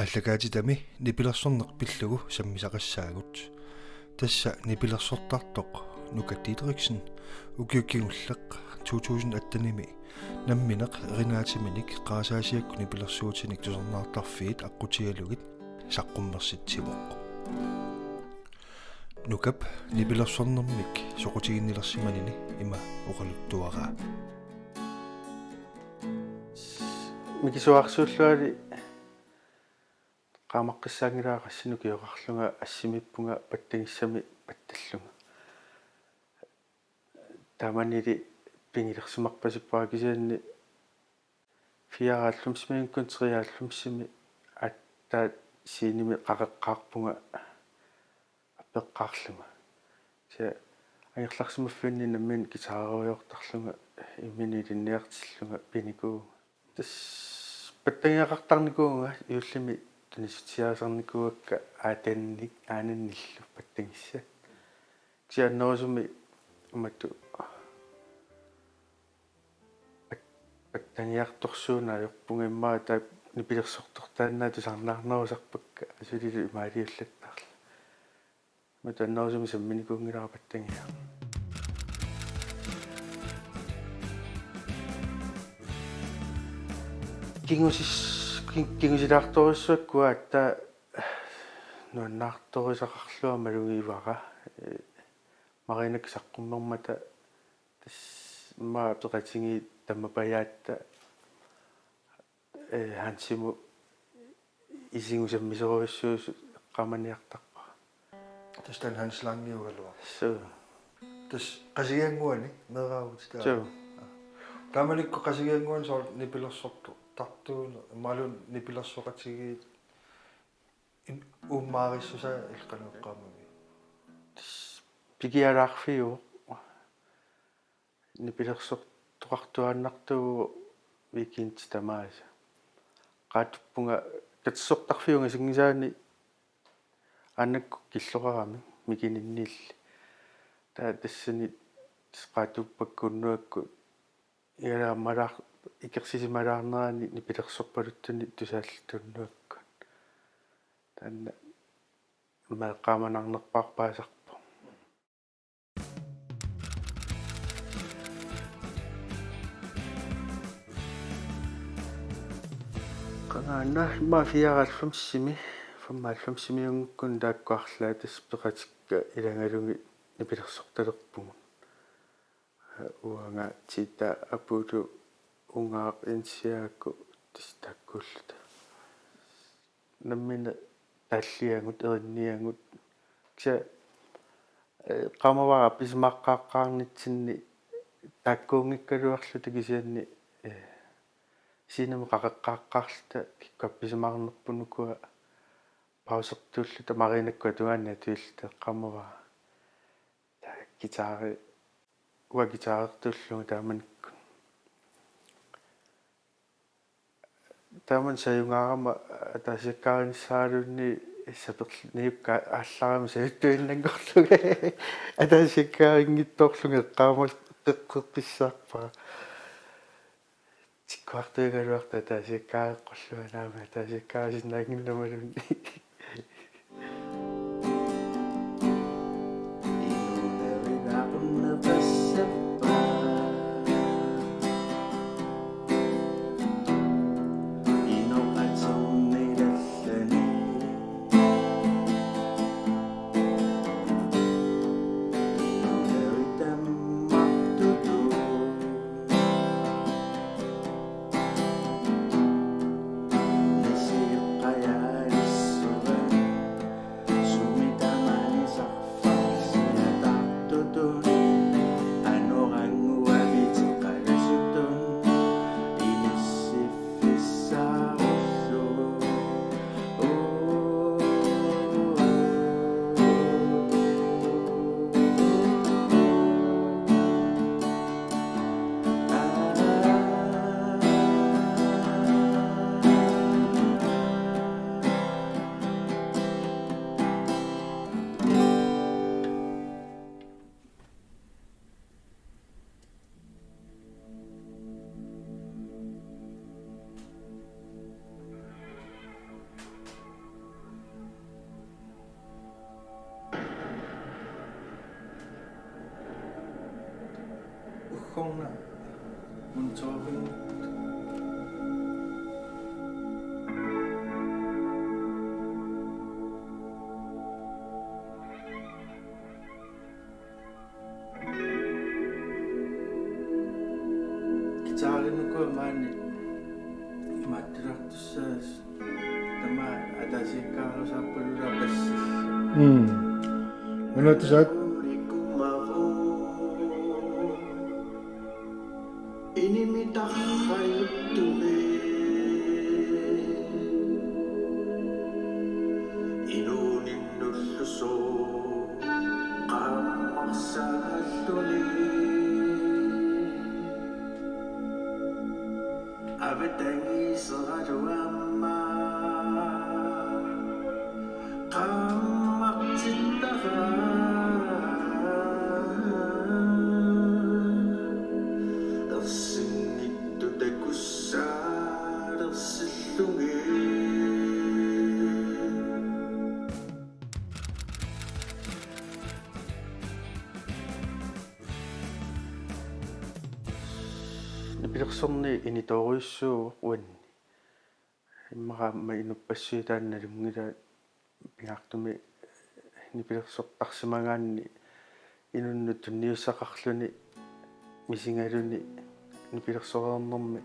аллагаатитами нипилерсорнеқ пиллугу саммисақассаагут тасса нипилерсортартоқ нукаттиитериксен укиуккигуллеқ 2018-ними намминеқ эринаатиминик qaasаасиакку нипилерсуутиник тусернаартарфиит аққутигалугит саққуммерситсимоқ нукап нипилерсорнэрмик соқутигиннилерсиманини има оқалуттуараа микисуарсууллуали qaamaqqissaangilaaqqassinu kiyoqarlunga assimippunga pattagissami pattallunga tamanili pingilersimarpasipпаа кисианни 4-аллумсимингкун 3-аллумсими атта синими qaqeqqaarpunga аппеққаарлунга се аерларсимаффинни наммин китааруйортарлунга имминилинниартиллунга пиникуу тас паттагиақартарникуунга юуллими тунисутиаасарникуакка аатанник аананниллу паттагисса кианноосуми уматту паттаниарторсууна аёрпунгиммаа таа нипилерсортортааннаа тусарнаарнерусарпакка асулилу имаалиуллаттаарла матанноосуми самминикуунгилара паттагиа кингусилаарторуссуаккуа атта нуаннаарторисақарлуа малугивара маринак саққуммермата тас ма пеқатинги таммапаяатта хансиму исингусаммисеруиссуус қаманиартарпа тастан ханслаангиугалуа со тас қасигиангуани мераавутитаа тамаликко қасигиангуан соо нипилерсорту тартууна малун нипилерсоқатиги уммаариссуса илқанеққаамаги пигиалаарфиу нипилерсортуартуааннартуу викинт тамааса qaatuppunga katsortarfiunga singisaani annakku killorarami mikininniilli taa tassani qaatupakkunnuakku иалаамалаар икерсисималаарнерани нипилерсорпалуттуни тусааллтуннуакку таанна маэққааманарнерпаарпаасарпо канаана мафиараллумсими фаммааллумсимиунгкун тааккуарлаа таспеқатикка илангалуги нипилерсорталерпугу уанга тита апуту унгаақ инсиаакку тистаккуллута наммина таллиангут эринниангут кса qamavara pismaqqaaqqaarnitsinni taakkuungikkaluarluta kisianni sinami qaqeqqaaqqaarluta kikkuappisimaanerpunukua pausertuulluta marinakku tuanna tuillita qamavara ta gitaari ua gitaarertullunga taamannikku taaman sayungaarama ataasiakkaarnissaalunni саперниипка аалларами сааттуиннангорлуга атаасиккаарингитторлуга эққаама теққеққиссаарпа тиккуартуигалуарта атаасиккааэққорлуга наама атаасиккаасинаагиннамалунни Korna monitoring kitaarinnuku maani imaattilartussaas tama atasikkaarusaappalulla passi Unatusat inimitakhayuttune inuuninnullus qaammarsaalluni avetangiiseraluamma qaammartittara ersinnittu takussaalersilluge Nipilersorni initoruissuuq uanni immaqa inuppassiitaannalumngila pingaartumi nipilersortarsimangaanni inunnu tunniussaqarluni misingaluni nipilersoreernermi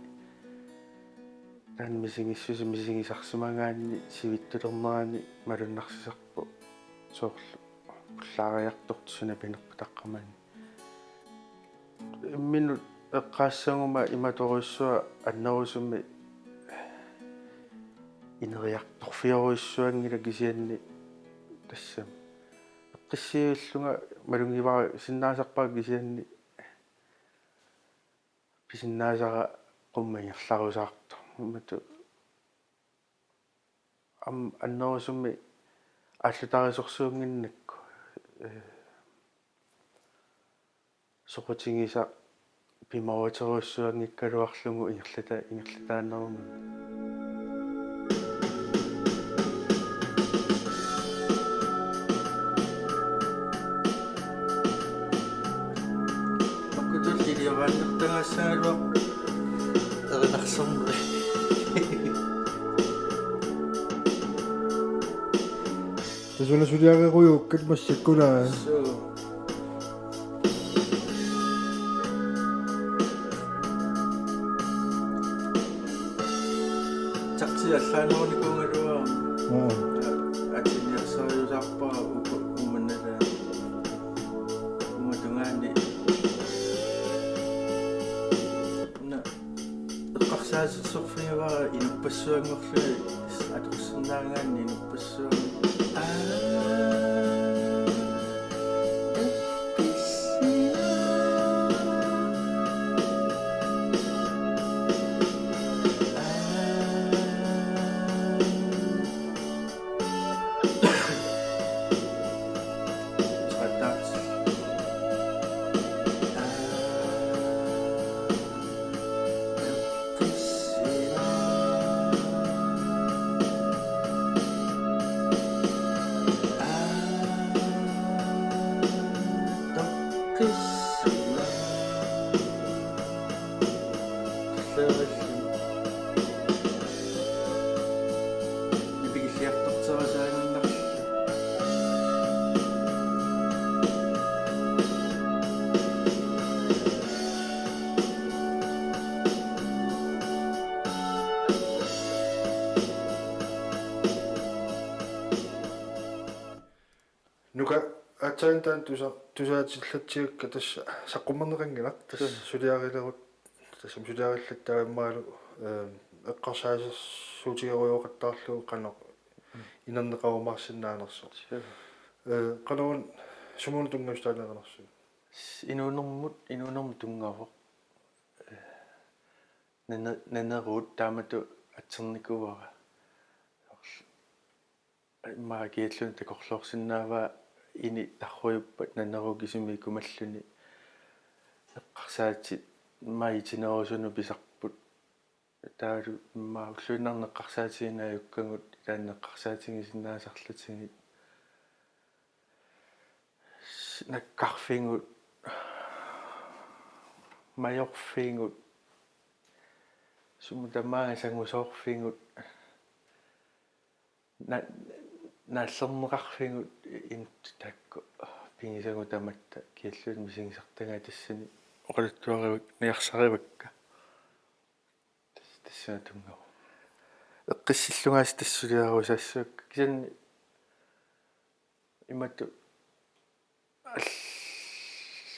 taan misingissusi misingisarsimangaanni sivittulernerani malunnarsiserpu soorlu pullaariartortusuna pinerputaqqamani minut eqqaassanguma imatoruissua annerusummi ineriartorfioruissuangila kisianni tassam eqqissiullunga malungivara sinnaasarpaa kisianni pisinnaasara qummangerlarusaartu matu annerusummi allutarisorsuunginnakku soqotingisa pimawateruissuangikkaluarlugu ingerlataanneruma makutullialiaraannertangassaaluaq erinarsermeri tasuna suliarerujuukkat massakkunaa taksiallaanuunikungalua atiniarsariusaarpaa umannala umatungaani na eqqarsaasissorfingavara inuppassuangorluni atorsernaangaanni inuppassuang nuka atsaantaan tusaatillatsigakka tassa saqqummerneqanginak tassa suliarilerut tassam suliarillattaamaalu eqqarsaasissuutigeruyoqattaarlugu qanoq inerneqarumarsinnaanersoq qanarun sumunu tungaustaaneqanersu inuunermut tungaavoq naneruut taamatu atsernikuvara maakiallun takorluorsinnaavaa ini tarrujuppat nanerukisumi kumalluni eqqarsaatsit maitinerusunu pisarput taalu maulluinarneqqarsaatiginaajukkанgut taanneqqarsaatigisinnaasarlutigit nakkarfingut majorfiingut sumutamaa sangusoorfiingut naallerneqarfiingut in takku pingisangu tamatta kialluun misingisartagaa tassani oqaluttuarivak niarsarivakka tassana tungaru eqqissillungaas tassuliarusaassuak kisanni imattu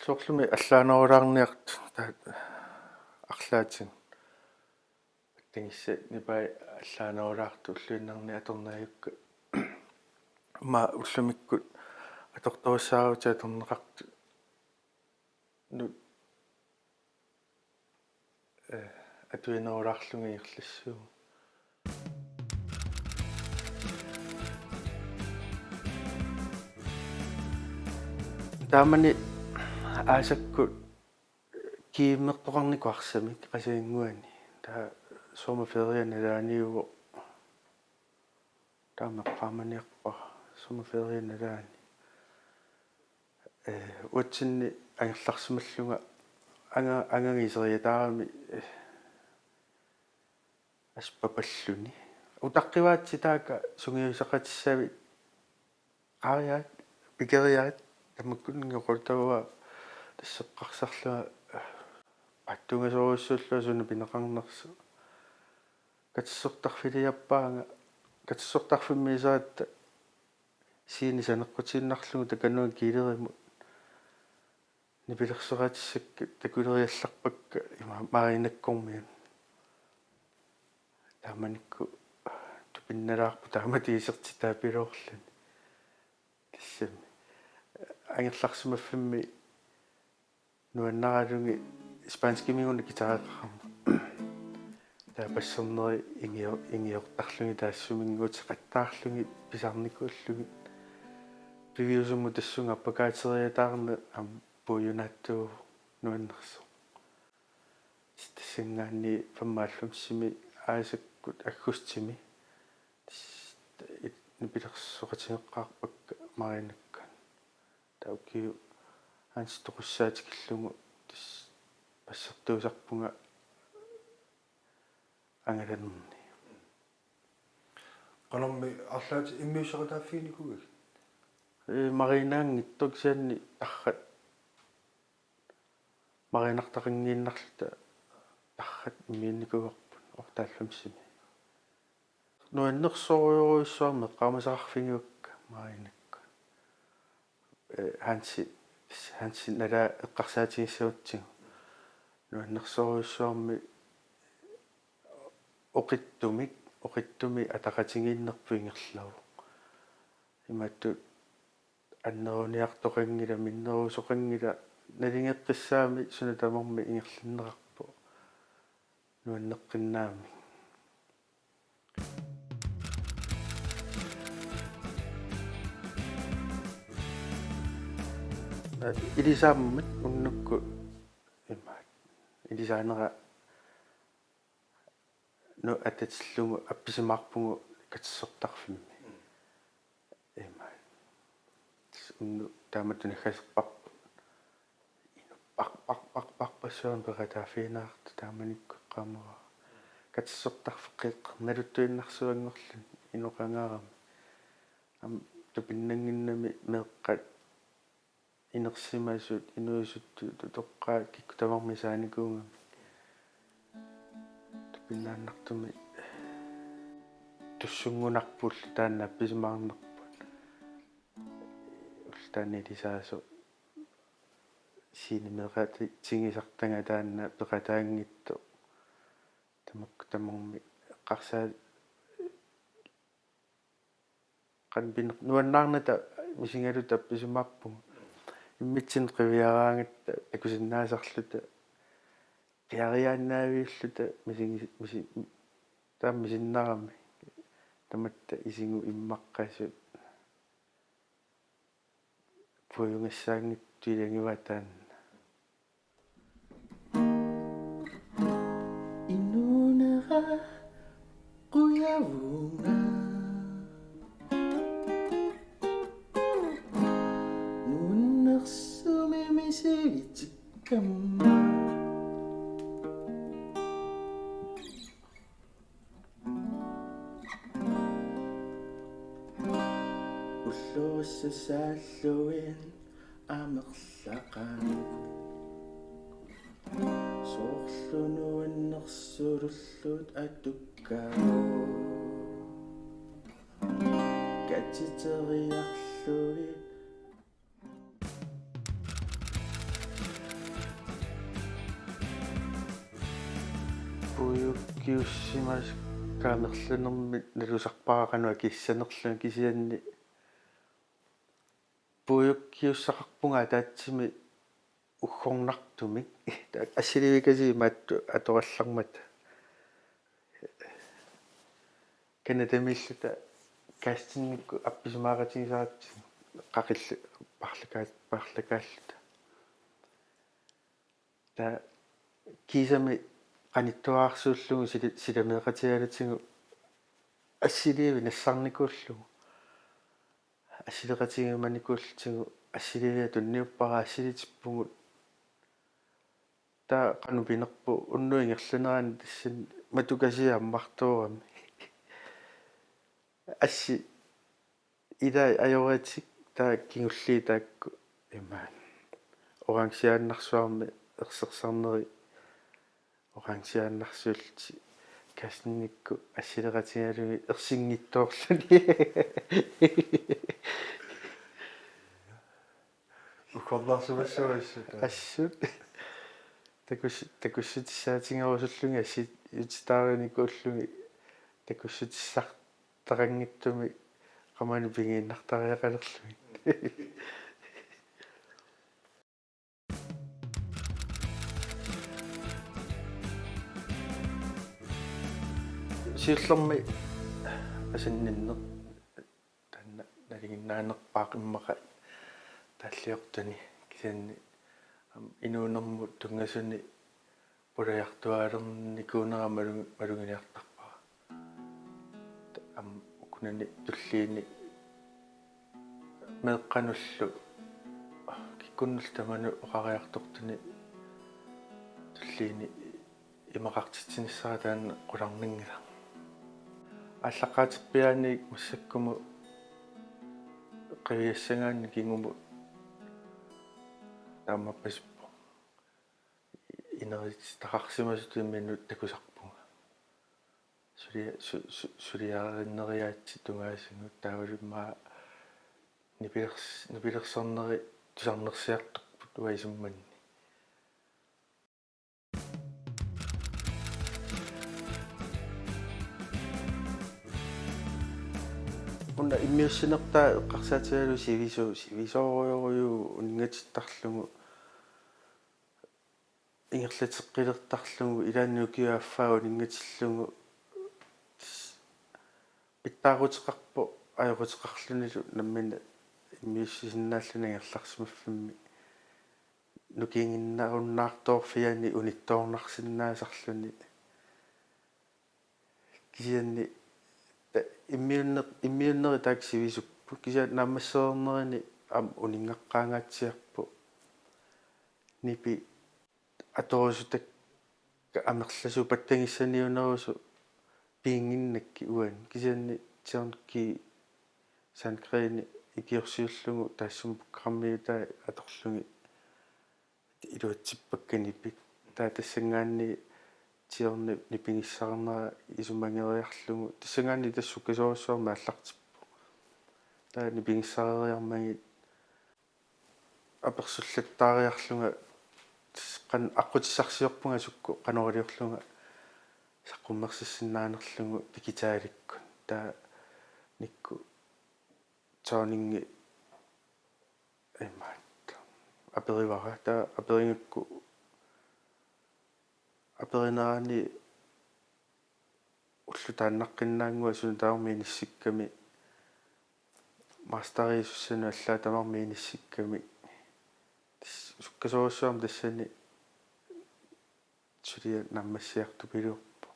soorlumi allaanerulaarniart арлаатин тангисса нипай аллааnerulaartu уллуиннарни аторнааюкка ма уллумиккут аторторуссаарути аторнеқарту ну атуинерулаарлунги ирлассуу таамани аасаккут кииммерпоқарнику арсамик қасиингуани таа сомаферианалааниуво таамеққааманиарпа сомаферианалаани утсинни ангерларсималлунга ангагисериатаарами аспапаллуни утаққиваатситаака сунгиусақатиссави ааяат пикериаат тамаккунгеқултава тассеққарсарлуга аттунгасоруссууллуа суна пинеқарнерсу катиссортарфилиаппаанга катиссортарфиммисаатта сиини санеққутииннарлугу такануун килеримут нипилерсераатиссакка такулериалларпакка маринаккормиун тааманикку тупинналаарпу тааматиисертитаа пилоорлуни тассами ангерларсимаффимми нуаннаралунги испанскимигуна китаақарма таапассернери ингиортарлунги таассумингуут қаттаарлунги писарникууллуги пивиусумму тассунга аппакаатериатаарна ам пуюнаттуу нуаннерсо тассангаанни фаммааллумсими аасаккут аггустими нипилерсоқатингеққарпакка маринакка таукиу анстуқуссаатикиллугу тас пассертуусарпунга ангаланерни qanarmi арлаати иммиусератааффиникугик маринаангиттук сианни таррат маринартақингииннарлута таррат иммиинникугерпун ортааллумсими нуаннерсоруйоруйссуарме qamasaqarfingukka маринакка ханси нала эққарсаатигиссаватсигу нуаннерсоруйуссуарми оқиттуми атақатингииннерпуингерлаву иматту аннеруниартоқангила миннерусоқангила налингеққиссаами сунатамарми ингерлиннеқарпу нуаннеққиннаами илисааммат уннукку имаат илисаанера ну ататиллугу апписимаарпугу катиссортарфимми имаат унну тааматунаггасерпарпу парпассуан ператаафинаарт тааманикку qaamera катиссортарфеққиқ налуттуиннарсуангорлун иноқангаарами ам тупиннангиннами меэққат инерсимаасут инуисутту тоққаа киккутамарми сааникуунгами тупиннааннартуми туссунгунарпул таанна писимаарнерпут ултаани лисаасу синимеқати тигисартанга таанна пеқатаангитту тамаккутамарми эққарсаа канбин нуаннаарната мисингалута писимаарпуг иммитсин қивиараангатта акусиннаасарлута пиариааннаавиуллута миси тааммисиннарами таматта исингу иммаққасут пуюнгассаангиттуилангиватаан инунера куявунга нуннерсуми мисивитиккамма Иллуссасааллуин амерлақан соорлунуиннерсулуллут атуккаагу катитериарлуи puuyukkiussimas kaamерлunерми налусарпаракануа киссанерлуни кисианни puuyukkiussақарпунга таатсими уггорнартумик ассиливикаси маатту атораллармат канатамиллута кастинникку апписумааратигисаратси қақилла парлакааллута та кисами qaниттуаарсууллугу силамеэқатигалатигу ассиливи нассарникууллугу ассилеқатигиманикууллтигу ассиливиа тунниуппара ассилитиппугут та канупинерпу уннуингерлунерани тассан матукасиа аммартуурами асси ида ajorитик та кингулли таакку имаан орангсиааннарсуарми ерсерсарнери орангсиааннарсуулти каснникку ассилеқатигалуги ерсингиттоорлуни уггорлаарсумассуассута ассут такуссутиссаатингерусуллуги асси ютитаариникууллуги такуссутиссартарангиттуми qamani pingiinnartariaqalerlugit сиуллерми асанниннер танна налигиннаанерпаақиммақа таллиортани кисанни инуунэрму тунгасуни пулаяртуаалерникуунера малугилиартарпара укунани туллиини меэққануллу киккуннул таману оқариартортуни туллиини имақартитсиниссара таанна қуларнингила аллаққаатерпиааник массаккуму қавиассагаанни кингуму таамаппасуппо инерит тақарсимасуту минут такусарпунга сулиаариннериаатси тунгаасингут таавалиммаа нипилерсорнери тусарнерсиарторпут уайсумманни унна иммиуссинертаа эққарсаатигалу сивисоориорю унингатиттарлугу ингерлатеққилертарлугу илааннукиуаффаа унингатиллугу питтаагутеқарпо ajorutеқарлунилу наммина иммиуссисиннааллуна ингерларсимаффимми нукингиннаруннаартоорфиани унитторнарсиннаасарлуни кисианни иммиуннери таксивисуппу кися наммассоорнерини ам унингаққаангаатсиарпу нипи аторусутак амерласу паттангиссаниунерусу пиингиннакки уан кисианни тиорнки санкреини икиорсиуллугу таассумпуккармиута аторлуги илуатсиппакканипи таатассангаанни тиорни нипингиссарнера исумангериарлугу тассангаанни тассуккасоруссуарма аллартиппу таа нипингиссарериармаги аперсуллаттаариарлунга qan аққутиссарсиорпунга сукку qanорилиорлунга саққуммерсиссиннаанерлугу дигитааlikкун таа никку таанинги эмаат аперивара таа аперингакку аперинаани уллутааннаққиннаангуа сунтаармииниссикками мастерисуссану аллаа тамармииниссикками суккасоруссуарма тассани сулия наммассиарту пилууппу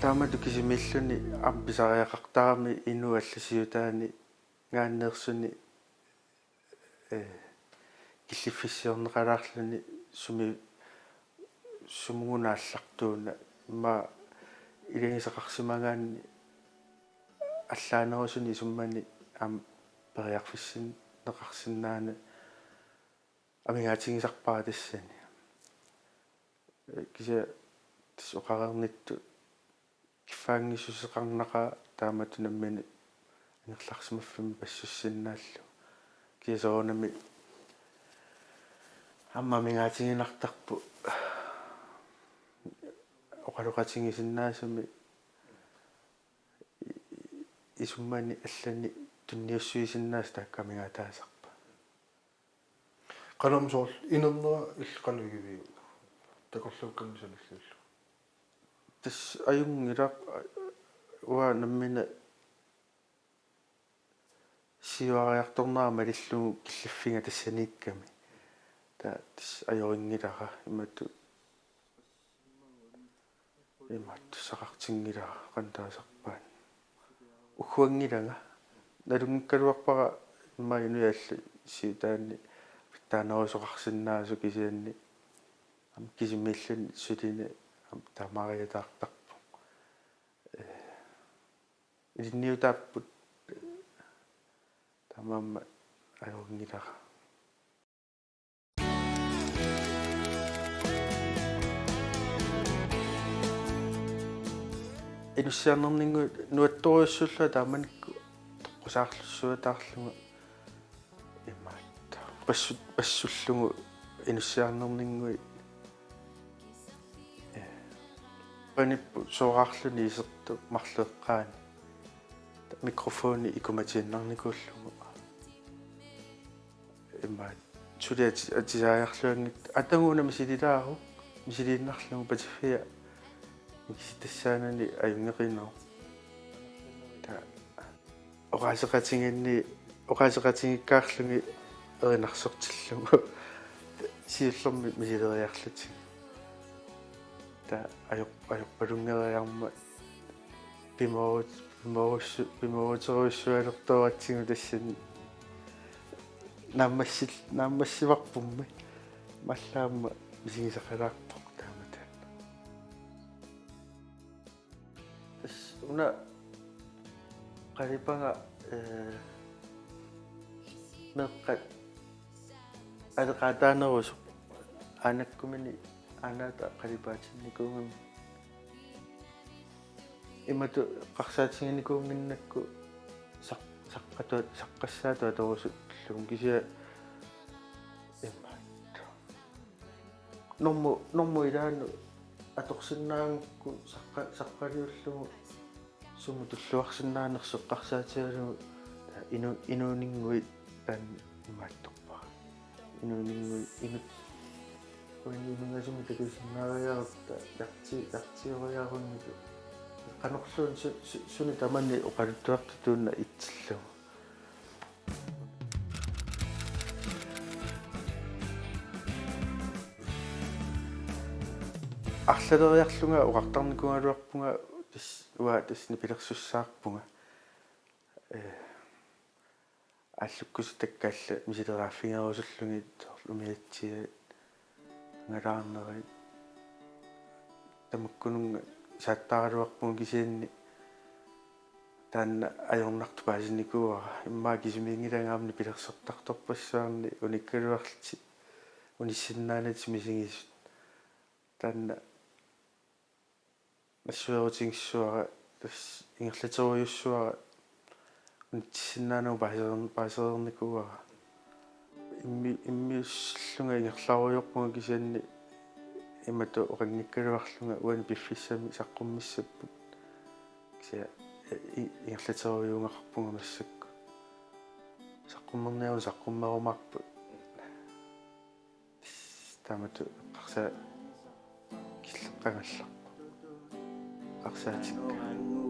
таамату кисимиллуни амписариақартарами ину алласиутаани гааннеерсуни киллиффиссиорнеқалаарлуни суми sumugunaallaqtuuna imma ilingisaqarsimangaanni аллаанерусуни суммани ам периарфиссин неқарсинаана амигаатигисарпара тассани кися тисоқарернитту киффаангиссусеқарнақа тааматунаммини анерларсимаффими пассуссиннааллу кисоонами амма амигаатигинартарпу оқалоқатигисиннаасами исуммани аллани тунниуссуисиннаас тааккамигаатаасарпа канамсоорл инернера иллеқалугивиу такорлууккамисаллаллу тас аюнгилақ уа наммина сиуариарторнаа малиллугу киллаффинга тассаниикками та тас ajoriнгилара имату сақартингилара қантаасарпаан ухуангилага налунгиккалуарпара иммаинуялли сиутаанни таанерусоқарсинаасу кисианни ам кисимиллани сулини ам тамариатаартарпу илинниутааппут тамаамма ajoriнгилара инуссиарнернингу нуатториуссулла тааманикку тоққусаарлуссуатаарлуга имаатта пассуллугу инуссиарнернингуи паниппу соораарлуни исерту марлеэққаани микрофони икуматииннарникууллугу имаат сулиати атисаариарлуангит атагуна мисилилаару мисилииннарлугу патиффиа тассаанани аюнгеқинаа та оқаасеқатингиккаарлуги эринарсортиллугу сиуллерми мисилериарлутик та аёрпалунгериарма пиморутеруссуалертуатсигу тассани наммассиварпумми маллаама мисигисақалаарпоқ таамата уна қарипага меққат алеқатаанерусу анаккумини анаата қарипаатинникуунгам имату қарсаатингникуунгиннакку саққатуат саққассаатуа торусут лугум кисия иммаат норму илаану аторсиннаангку саққалиуллугу суму туллуарсиннаанерсеққарсаатигалугу инуунингуи таан имаатторпа инуунингуи инунгасуми такусиннаариарутта яртиориаруннику канорлуун суни таманни оқалуттуарту туунна итсиллугу арлалериарлунга уқартарникунгалуарпунга тас уа тасни пилерсуссаарпунга аллуккус таккаалла мисилераafфингерусуллуги умиатсиа нгалаарнери тамаккунунга сааттааралуарпунга кисианни таанна ajornartu paasinnikuara иммаа кисимингилангаамни пилерсертарторпассуарни униккалуарлти униссиннаанати мисигисут таанна массуерутингиссуара тас ингерлатеруйуссуара унтиссиннаанау паасерникууара иммиусслунга ингерларуйорпунга кисианни имату оқангиккалуарлунга уани пиффиссами саққуммиссаппут кися ингерлатеруйунгақарпунга массакку саққуммерниару саққуммерумарпут тамату қарса киллеққангалларпу қарсаатикка